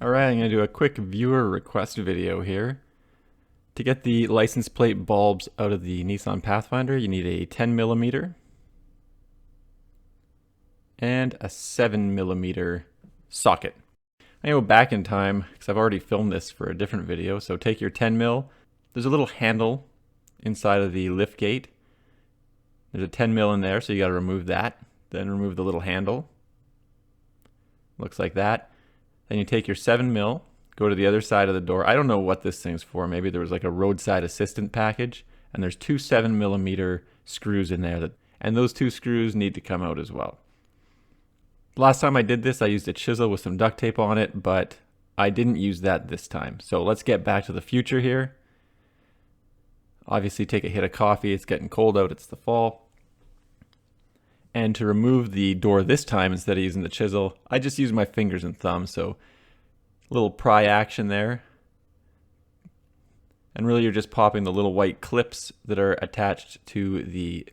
Alright, I'm going to do a quick viewer request video here. To get the license plate bulbs out of the Nissan Pathfinder, you need a 10mm and a 7mm socket. I go back in time because I've already filmed this for a different video. So take your 10mm. There's a little handle inside of the liftgate. There's a 10mm in there, so you got to remove that. Then remove the little handle. Looks like that. Then you take your 7mm, go to the other side of the door. I don't know what this thing's for. Maybe there was like a roadside assistant package, and there's two 7mm screws in there, and those two screws need to come out as well. Last time I did this, I used a chisel with some duct tape on it, but I didn't use that this time. So let's get back to the future here. Obviously take a hit of coffee. It's getting cold out. It's the fall. And to remove the door this time, instead of using the chisel, I just use my fingers and thumb. So a little pry action there. And really you're just popping the little white clips that are attached to the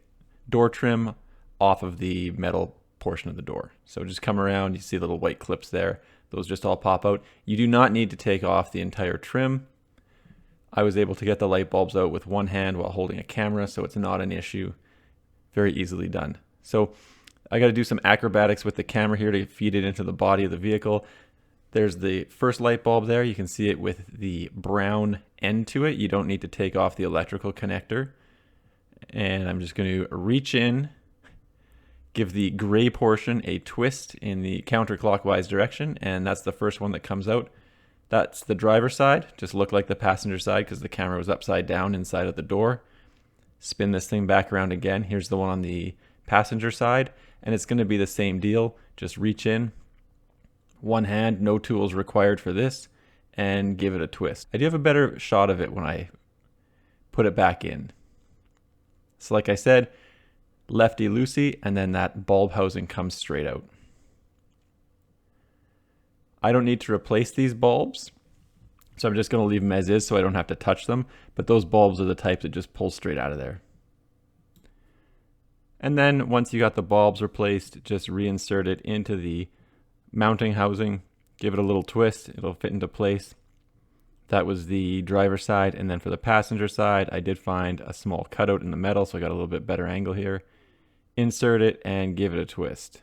door trim off of the metal portion of the door. So just come around, you see little white clips there. Those just all pop out. You do not need to take off the entire trim. I was able to get the light bulbs out with one hand while holding a camera, so it's not an issue. Very easily done. So I got to do some acrobatics with the camera here to feed it into the body of the vehicle. There's the first light bulb there. You can see it with the brown end to it. You don't need to take off the electrical connector. And I'm just going to reach in, give the gray portion a twist in the counterclockwise direction, and that's the first one that comes out. That's the driver's side. Just look like the passenger side because the camera was upside down inside of the door. Spin this thing back around again. Here's the one on the passenger side, and it's going to be the same deal. Just reach in, one hand, no tools required for this, and give it a twist. I do have a better shot of it when I put it back in. So like I said, lefty loosey, and then that bulb housing comes straight out. I don't need to replace these bulbs, so I'm just going to leave them as is so I don't have to touch them, but those bulbs are the type that just pull straight out of there. And then once you got the bulbs replaced, just reinsert it into the mounting housing, give it a little twist, it'll fit into place. That was the driver's side, and then for the passenger side, I did find a small cutout in the metal, so I got a little bit better angle here. Insert it and give it a twist.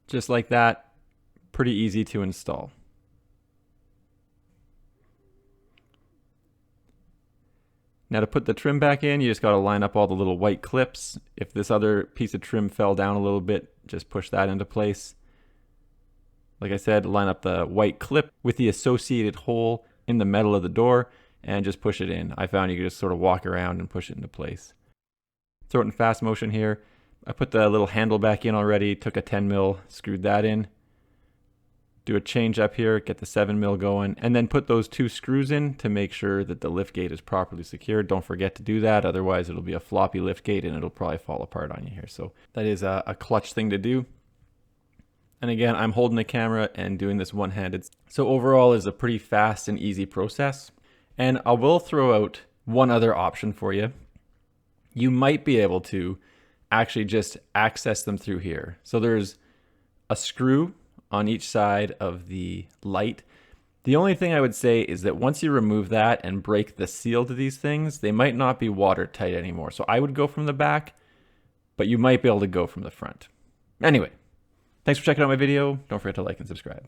Just like that, pretty easy to install. Now to put the trim back in, you just got to line up all the little white clips. If this other piece of trim fell down a little bit, just push that into place. Like I said, line up the white clip with the associated hole in the metal of the door and just push it in. I found you could just sort of walk around and push it into place. Throw it in fast motion here. I put the little handle back in already, took a 10mm, screwed that in. Do a change up here, get the 7mm going, and then put those two screws in to make sure that the liftgate is properly secured. Don't forget to do that, otherwise it'll be a floppy liftgate and it'll probably fall apart on you here. So that is a clutch thing to do. And again, I'm holding the camera and doing this one-handed. So overall is a pretty fast and easy process. And I will throw out one other option for you. You might be able to actually just access them through here. So there's a screw on each side of the light. The only thing I would say is that once you remove that and break the seal to these things, they might not be watertight anymore. So I would go from the back, but you might be able to go from the front. Anyway, thanks for checking out my video. Don't forget to like and subscribe.